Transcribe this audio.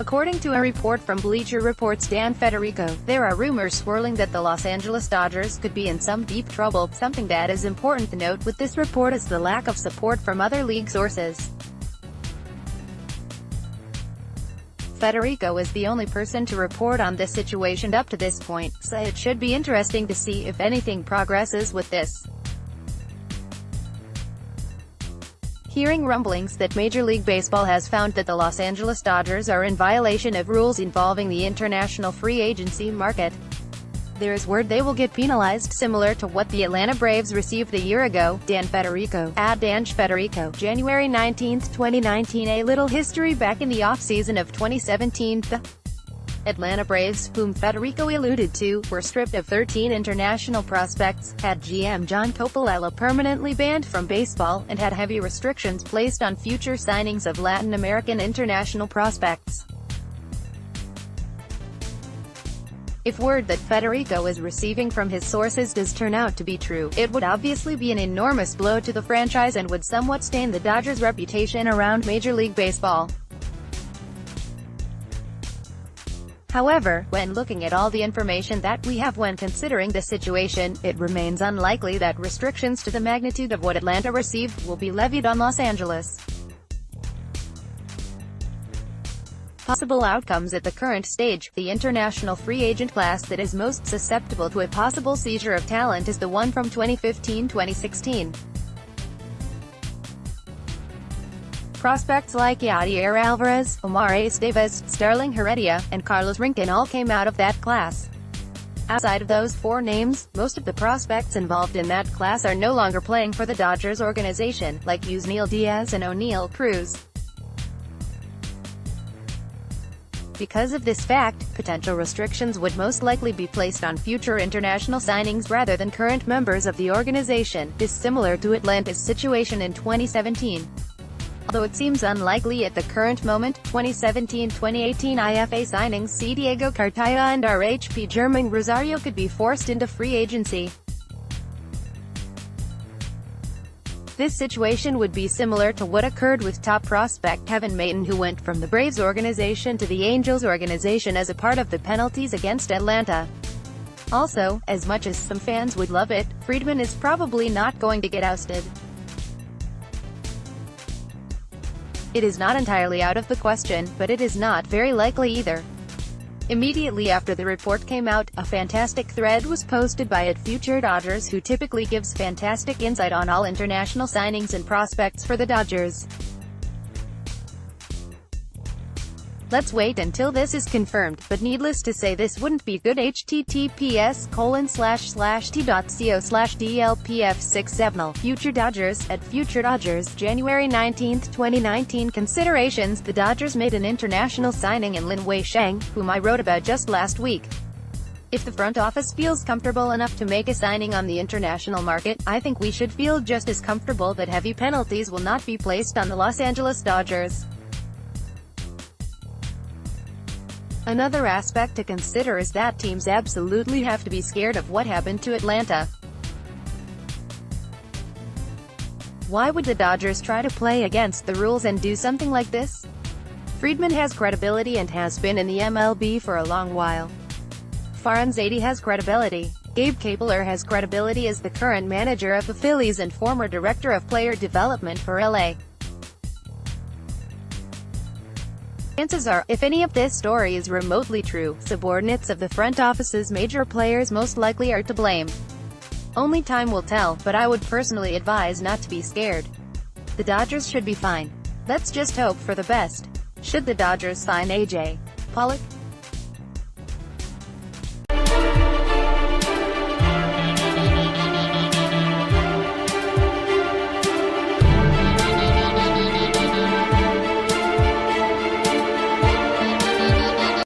According to a report from Bleacher reports Dan Federico, there are rumors swirling that the Los Angeles Dodgers could be in some deep trouble. Something that is important to note with this report is the lack of support from other league sources. Federico is the only person to report on this situation up to this point, so it should be interesting to see if anything progresses with this. Hearing rumblings that Major League Baseball has found that the Los Angeles Dodgers are in violation of rules involving the international free agency market. There is word they will get penalized similar to what the Atlanta Braves received a year ago. Dan Federico, @DanFederico, January 19, 2019. A little history. Back in the off-season of 2017, the Atlanta Braves, whom Federico alluded to, were stripped of 13 international prospects, had GM John Coppolella permanently banned from baseball, and had heavy restrictions placed on future signings of Latin American international prospects. If word that Federico is receiving from his sources does turn out to be true, it would obviously be an enormous blow to the franchise and would somewhat stain the Dodgers' reputation around Major League Baseball. However, when looking at all the information that we have when considering the situation, it remains unlikely that restrictions to the magnitude of what Atlanta received will be levied on Los Angeles. Possible outcomes at the current stage. The international free agent class that is most susceptible to a possible seizure of talent is the one from 2015-2016. Prospects like Yadier Alvarez, Omar Estevez, Sterling Heredia, and Carlos Rinkin all came out of that class. Outside of those four names, most of the prospects involved in that class are no longer playing for the Dodgers organization, like Yusniel Diaz and O'Neal Cruz. Because of this fact, potential restrictions would most likely be placed on future international signings rather than current members of the organization. This is similar to Atlanta's situation in 2017. Although it seems unlikely at the current moment, 2017-2018 IFA signings see Diego Cartaya and RHP German Rosario could be forced into free agency. This situation would be similar to what occurred with top prospect Kevin Maton, who went from the Braves organization to the Angels organization as a part of the penalties against Atlanta. Also, as much as some fans would love it, Friedman is probably not going to get ousted. It is not entirely out of the question, but it is not very likely either. Immediately after the report came out, a fantastic thread was posted by @Future Dodgers, who typically gives fantastic insight on all international signings and prospects for the Dodgers. Let's wait until this is confirmed, but needless to say this wouldn't be good. https://t.co/dlpf6 Future Dodgers, @Future Dodgers, January 19, 2019. Considerations. The Dodgers made an international signing in Lin Wei Sheng, whom I wrote about just last week. If the front office feels comfortable enough to make a signing on the international market, I think we should feel just as comfortable that heavy penalties will not be placed on the Los Angeles Dodgers. Another aspect to consider is that teams absolutely have to be scared of what happened to Atlanta. Why would the Dodgers try to play against the rules and do something like this? Friedman has credibility and has been in the MLB for a long while. Farhan Zaidi has credibility. Gabe Kapler has credibility as the current manager of the Phillies and former director of player development for LA. Chances are, if any of this story is remotely true, subordinates of the front office's major players most likely are to blame. Only time will tell, but I would personally advise not to be scared. The Dodgers should be fine. Let's just hope for the best. Should the Dodgers sign A.J. Pollock?